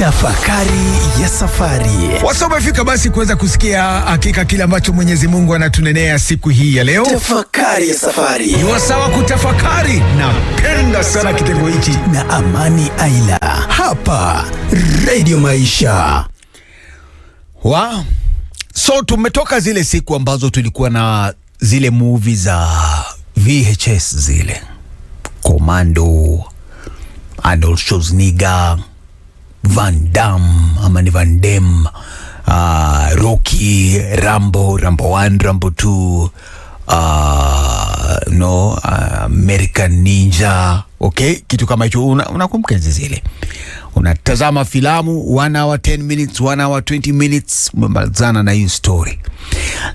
Tafakari ya safari. Umefika basi kuweza kusikia hakika kile ambacho Mwenyezi Mungu anatunenea siku hii ya leo. Tafakari ya safari. Ni wasawa kutafakari. Napenda sana kitengo hichi. Na Amani Aila. Hapa Radio Maisha. So tumetoka zile siku ambazo tulikuwa na zile movie za VHS zile. Commando, Arnold Schwarzenegger, Van Damme, ama ni Van Damme, Rocky, Rambo 1, Rambo 2, American Ninja, okay? Kitu kama hicho unakumbuka zile. Unatazama filamu 1 hour 10 minutes, 1 hour 20 minutes, umemalizana na hiyo story.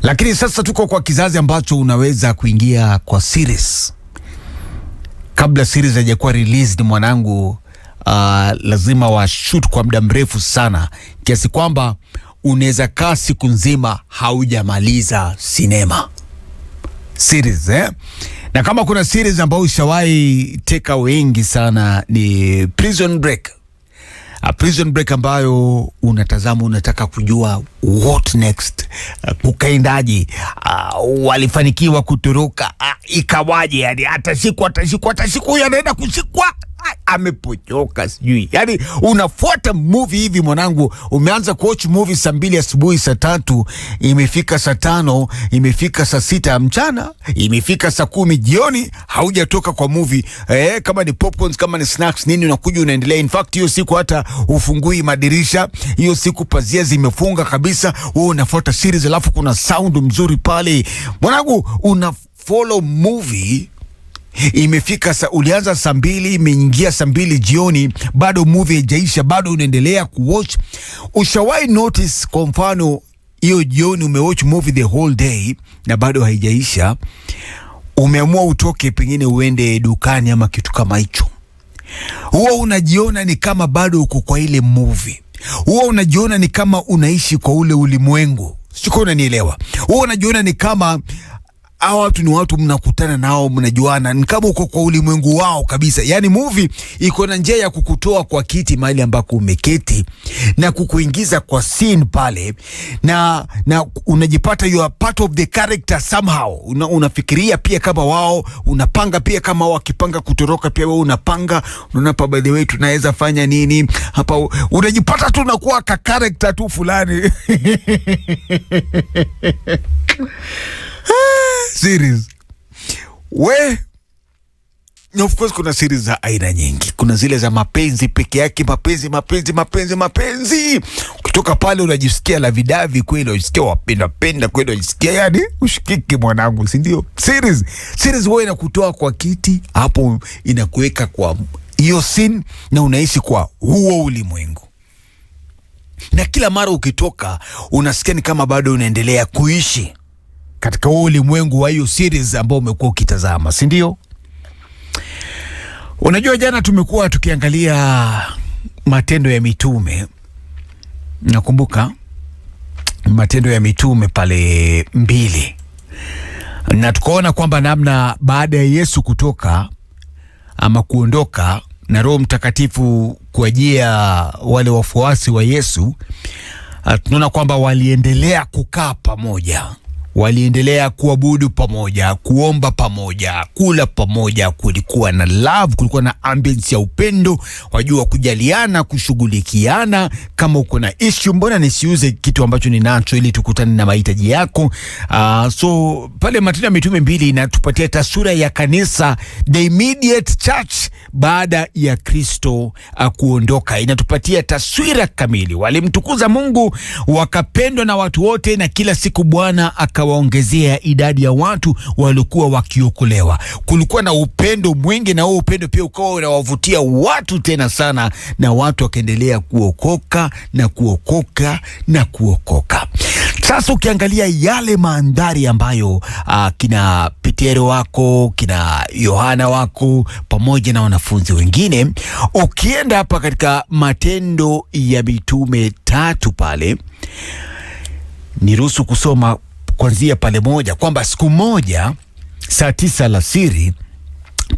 Lakini sasa tuko kwa kizazi ambacho unaweza kuingia kwa series. Kabla series haijakuwa released mwanangu, lazima wa shoot kwa muda mrefu sana, kiasi kwamba unaweza kaa siku nzima haujamaliza sinema series, Na kama kuna series ambayo ushawahi teka wengi sana ni Prison Break. Prison Break ambayo unatazama, unataka kujua what next, kukaendaji, walifanikiwa kutoroka, ikawaje, yani atashikwa huyu anaenda kushikwa, amepochoka sijui. Yani unafuata movie hivi mwanangu, umeanza kuwatch movie saa 2 asubuhi, saa 3, imefika saa 5, imefika saa 6 mchana, imefika saa 10 jioni, haujatoka kwa movie. Kama ni popcorns, kama ni snacks, nini, unakuja unaendelea. In fact hiyo siku hata ufungui madirisha, hiyo siku pazia zimefunga kabisa, wewe unafuata series, alafu kuna sound mzuri pale mwanangu, una follow movie. Imefika ulianza saa 2, imeingia saa 2 jioni, bado movie haijaisha, bado unaendelea kuwatch. Ushawahi notice kwa mfano hiyo jioni umewatch movie the whole day na bado haijaisha, umeamua utoke pengine uende dukani ama kitu kama hicho, huwa unajiona ni kama bado uko kwa ile movie, huwa unajiona ni kama unaishi kwa ule ulimwengu. Siko unanielewa? Huwa unajiona ni kama hao watu ni watu mnakutana nao, mnajuana, ni kama uko kwa ulimwengu wao kabisa. Yani movie iko na njia ya kukutoa kwa kiti mahali ambako umeketi na kukuingiza kwa scene pale, na unajipata you are part of the character somehow. Unafikiria pia kama wao, unapanga pia kama wao, wakipanga kutoroka pia wewe unapanga, unaona pa by the way tunaweza fanya nini hapa, unajipata tu unakuwa ka character tu fulani. Series. Na of course kuna series za aina nyingi. Kuna zile za mapenzi peke yake, mapenzi. Ukitoka pale unajisikia la vidavi kweli, unajisikia wapenda kweli, unajisikia yani ushikiki mwanangu, si ndio? Series wewe inakutoa kwa kiti, hapo inakuweka kwa hiyo scene na unaishi kwa huo ulimwengu. Na kila mara ukitoka unasikia ni kama bado unaendelea kuishi katika ulimwengu wa hiyo series ambao umekuwa ukitazama, si ndio? Unajua jana tumekuwa tukiangalia Matendo ya Mitume. Nakumbuka Matendo ya Mitume pale 2. Na tukaona kwamba namna baada ya Yesu kutoka ama kuondoka na Roho Mtakatifu kuajia wale wafuasi wa Yesu, tunaona kwamba waliendelea kukaa pamoja, waliendelea kuabudu pamoja, kuomba pamoja, kula pamoja. Kulikuwa na love, kulikuwa na ambience ya upendo, wajua kujaliana, kushughulikiana. Kama uko na issue, mbona nisiuze kitu ambacho ninacho ili tukutane na mahitaji yako? So pale Matendo ya Mitume 2 inatupatia taswira ya kanisa, the immediate church baada ya Kristo kuondoka. Inatupatia taswira kamili. Walimtukuza Mungu, wakapendwa na watu wote, na kila siku Bwana waongezea idadi ya watu walikuwa wakiokolewa. Kulikuwa na upendo mwingi, na huo upendo pia ukawa unawavutia watu tena sana, na watu wakaendelea kuokoka na kuokoka na kuokoka. Sasa ukiangalia yale mandhari ambayo kina Petero wako, kina Yohana wako pamoja na wanafunzi wengine, ukienda hapa katika Matendo ya Mitume 3 pale, niruhusu kusoma kuanzia pale moja, kwamba siku moja saa 9 alasiri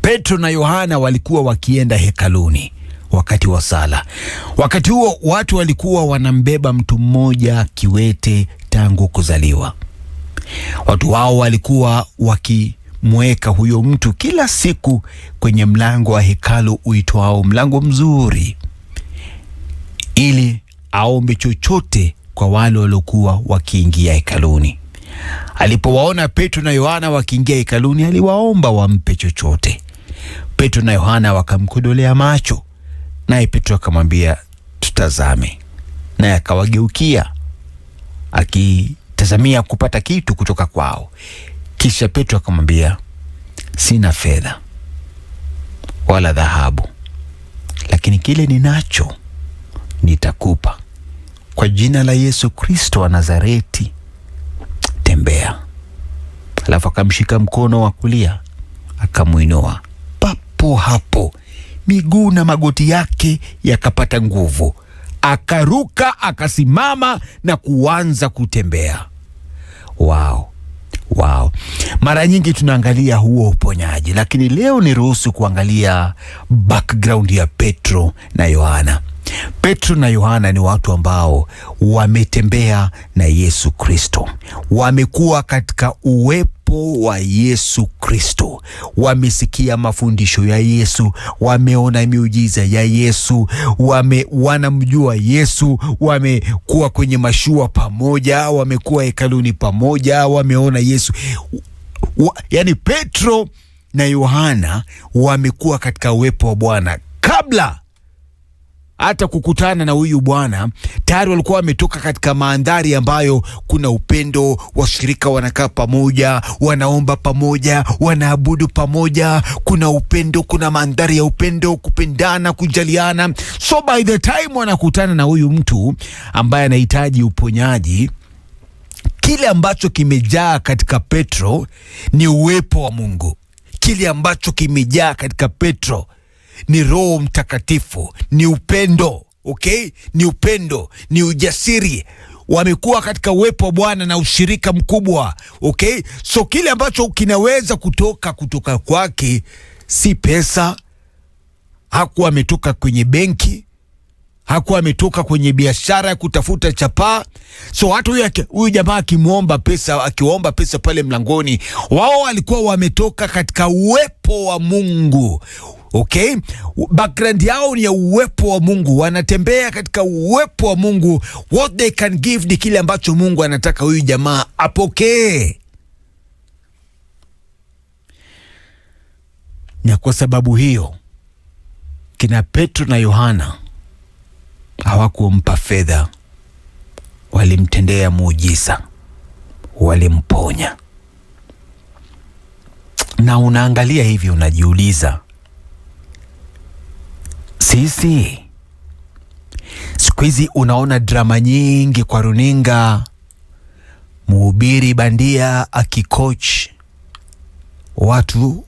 Petro na Yohana walikuwa wakienda hekaluni wakati wa sala. Wakati huo watu walikuwa wanambeba mtu mmoja kiwete tangu kuzaliwa. Watu wao walikuwa wakimweka huyo mtu kila siku kwenye mlango wa hekalu uitwao Mlango Mzuri, ili aombe chochote kwa wale waliokuwa wakiingia hekaluni. Alipowaona Petro na Yohana wakiingia hekaluni, aliwaomba wampe chochote. Petro na Yohana wakamkodolea macho, naye Petro akamwambia, tutazame. Naye akawageukia akitazamia kupata kitu kutoka kwao. Kisha Petro akamwambia, sina fedha wala dhahabu, lakini kile ninacho nitakupa. Kwa jina la Yesu Kristo wa Nazareti, tembea. Alafu akamshika mkono wa kulia akamuinua. Papo hapo miguu na magoti yake yakapata nguvu, akaruka, akasimama na kuanza kutembea. Wow. Mara nyingi tunaangalia huo uponyaji, lakini leo niruhusu kuangalia background ya Petro na Yohana. Petro na Yohana ni watu ambao wametembea na Yesu Kristo, wamekuwa katika uwepo wa Yesu Kristo, wamesikia mafundisho ya Yesu, wameona miujiza ya Yesu, wanamjua Yesu, wamekuwa kwenye mashua pamoja, wamekuwa hekaluni pamoja, wameona Yesu. Yani Petro na Yohana wamekuwa katika uwepo wa Bwana kabla hata kukutana na huyu Bwana. Tayari walikuwa wametoka katika mandhari ambayo kuna upendo, washirika wanakaa pamoja, wanaomba pamoja, wanaabudu pamoja, kuna upendo, kuna mandhari ya upendo, kupendana, kujaliana. So by the time wanakutana na huyu mtu ambaye anahitaji uponyaji, kile ambacho kimejaa katika Petro ni uwepo wa Mungu. Kile ambacho kimejaa katika Petro ni Roho Mtakatifu, ni upendo, okay? Ni upendo, ni ujasiri. Wamekuwa katika uwepo wa Bwana na ushirika mkubwa, okay? So kile ambacho kinaweza kutoka kwake si pesa. Hakuwa ametoka kwenye benki, hakuwa ametoka kwenye biashara ya kutafuta chapaa. So hata huyu jamaa akiomba pesa pale mlangoni, wao walikuwa wametoka katika uwepo wa Mungu. Okay? Background yao ni ya uwepo wa Mungu, wanatembea katika uwepo wa Mungu. What they can give ni kile ambacho Mungu anataka huyu jamaa apokee. Na kwa sababu hiyo, kina Petro na Yohana hawakumpa fedha, walimtendea muujiza, walimponya. Na unaangalia hivi unajiuliza, sisi siku hizi unaona drama nyingi kwa runinga, mhubiri bandia akikoach watu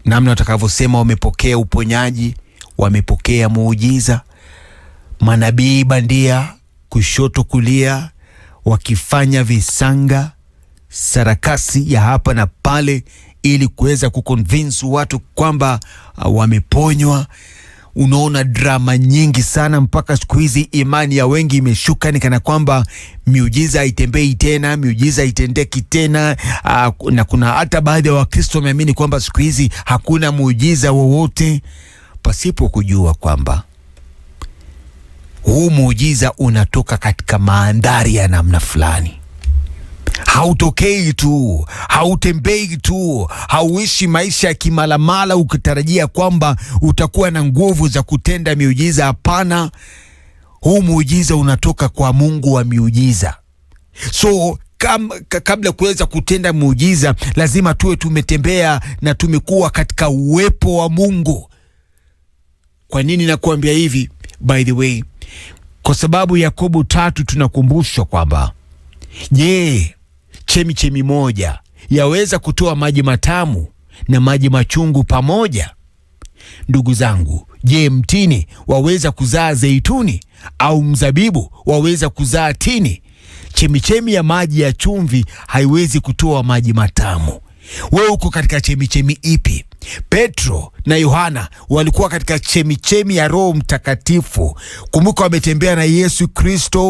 namna watakavyosema wamepokea uponyaji, wamepokea muujiza, manabii bandia kushoto kulia wakifanya visanga, sarakasi ya hapa na pale ili kuweza kuconvince watu kwamba wameponywa. Unaona drama nyingi sana, mpaka siku hizi imani ya wengi imeshuka, ni kana kwamba miujiza haitembei tena, miujiza haitendeki tena. Na kuna hata baadhi ya Wakristo wameamini kwamba siku hizi hakuna muujiza wowote, pasipo kujua kwamba huu muujiza unatoka katika mandhari ya namna fulani. Hautokei tu, hautembei tu, hauishi maisha ya kimalamala ukitarajia kwamba utakuwa na nguvu za kutenda miujiza. Hapana, huu muujiza unatoka kwa Mungu wa miujiza. So kabla kuweza kutenda muujiza, lazima tuwe tumetembea na tumekuwa katika uwepo wa Mungu. Kwa nini nakuambia hivi? By the way, kwa sababu Yakobo 3 tunakumbushwa kwamba chemi moja yaweza kutoa maji matamu na maji machungu pamoja? Ndugu zangu, mtini waweza kuzaa zeituni, au mzabibu waweza kuzaa tini? Chemichemi ya maji ya chumvi haiwezi kutoa maji matamu. Wewe uko katika chemichemi ipi? Petro na Yohana walikuwa katika chemichemi ya Roho Mtakatifu. Kumbuka, wametembea na Yesu Kristo,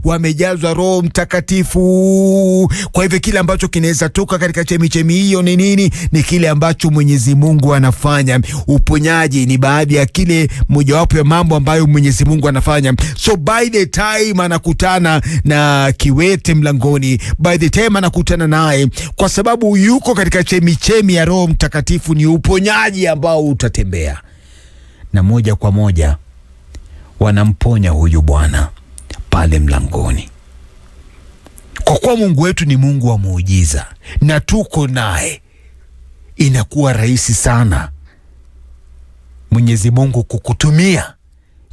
wamejazwa Roho Mtakatifu. Kwa hivyo kile ambacho kinaweza toka katika chemichemi hiyo ni nini? Ni kile ambacho Mwenyezi Mungu anafanya. Uponyaji ni baadhi ya kile mojawapo ya mambo ambayo Mwenyezi Mungu anafanya. So by the time anakutana na kiwete mlangoni, by the time anakutana naye, kwa sababu yuko katika chemichemi ya Roho Mtakatifu, ni uponyaji ambao utatembea, na moja kwa moja wanamponya huyu bwana pale mlangoni. Kwa kuwa Mungu wetu ni Mungu wa muujiza na tuko naye, inakuwa rahisi sana Mwenyezi Mungu kukutumia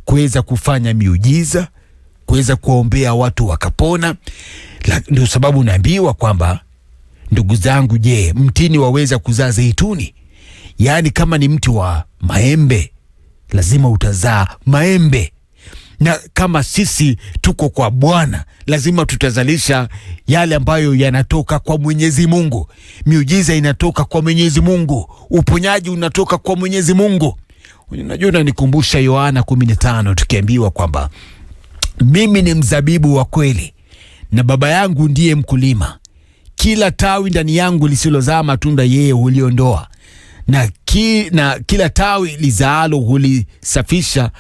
kuweza kufanya miujiza, kuweza kuombea watu wakapona. Ndio sababu naambiwa kwamba, ndugu zangu, je, mtini waweza kuzaa zeituni? Yaani kama ni mti wa maembe lazima utazaa maembe. Na kama sisi tuko kwa Bwana, lazima tutazalisha yale ambayo yanatoka kwa Mwenyezi Mungu. Miujiza inatoka kwa Mwenyezi Mungu, uponyaji unatoka kwa Mwenyezi Mungu. Unajua, unanikumbusha Yohana 15 tukiambiwa kwamba mimi ni mzabibu wa kweli na Baba yangu ndiye mkulima. Kila tawi ndani yangu lisilozaa matunda yeye huliondoa, na kila tawi lizaalo hulisafisha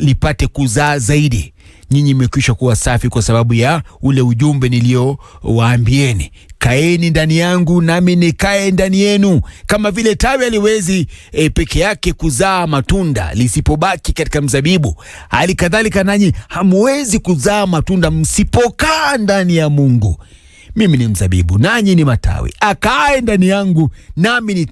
lipate kuzaa zaidi. Nyinyi mmekwisha kuwa safi kwa sababu ya ule ujumbe niliowaambieni. Kaeni ndani yangu nami nikae ndani yenu. Kama vile tawi haliwezi peke yake kuzaa matunda lisipobaki katika mzabibu, hali kadhalika nanyi hamwezi kuzaa matunda msipokaa ndani ya Mungu. Mimi ni mzabibu nanyi ni matawi. Akae ndani yangu nami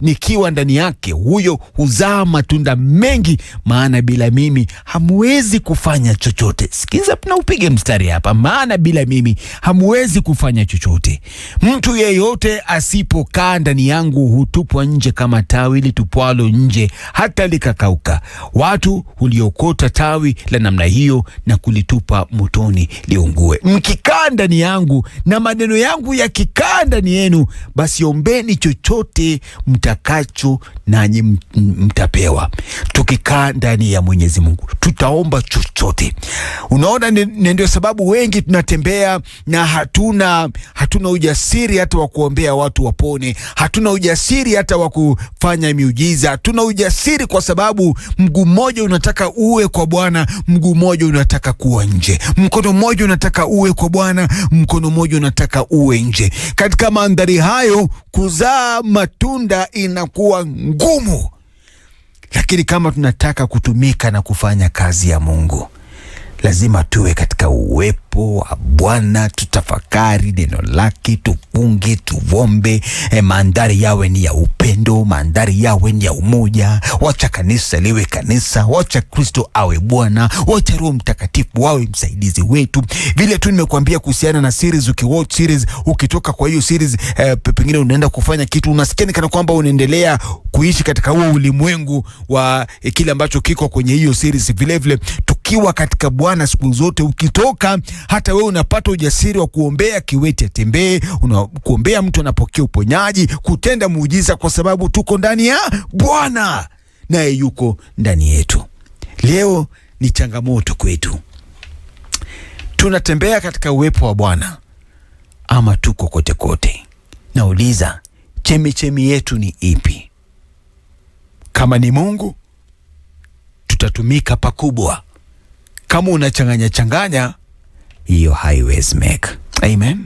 nikiwa ndani yake, huyo huzaa matunda mengi, maana bila mimi hamwezi kufanya chochote. Sikiza na upige mstari hapa, maana bila mimi hamwezi kufanya chochote. Mtu yeyote asipokaa ndani yangu hutupwa nje kama tawi litupwalo nje hata likakauka. Watu huliokota tawi la namna hiyo na kulitupa motoni liungue. Mkikaa ndani yangu na maneno yangu yakikaa ndani yenu, basi ombeni chochote mtakacho nanyi mtapewa. Tukikaa ndani ya Mwenyezi Mungu tutaomba chochote. Unaona, ndio sababu wengi tunatembea na hatuna ujasiri hata wa kuombea watu wapone. Hatuna ujasiri hata wa kufanya miujiza. Hatuna ujasiri kwa sababu mguu mmoja unataka uwe kwa Bwana, mguu mmoja unataka kuwa nje. Mkono mmoja unataka uwe kwa Bwana, mkono mmoja unataka uwe nje. Katika mandhari hayo kuzaa matunda inakuwa ngumu. Lakini kama tunataka kutumika na kufanya kazi ya Mungu, lazima tuwe katika uwepo wa Bwana, tutafakari neno lake, tufunge, tuombe. Mandhari yawe ni ya upendo, mandhari yawe ni ya umoja. Wacha kanisa liwe kanisa, wacha Kristo awe Bwana, wacha Roho Mtakatifu awe msaidizi wetu. Vile tu nimekuambia kuhusiana na series, ukiwatch series, ukitoka kwa hiyo series pengine unaenda kufanya kitu, unasikia kana kwamba unaendelea kuishi katika huo ulimwengu wa kile ambacho kiko kwenye hiyo series. Vile vile tukiwa katika Bwana siku zote, ukitoka hata wewe unapata ujasiri wa kuombea kiwete atembee, kuombea mtu anapokea uponyaji, kutenda muujiza, kwa sababu tuko ndani ya Bwana naye yuko ndani yetu. Leo ni changamoto kwetu. Tunatembea katika uwepo wa Bwana ama tuko kote kote? Nauliza, chemichemi yetu ni ipi? Kama ni Mungu, tutatumika pakubwa. Kama unachanganya hiyo haiwezi make. Amen.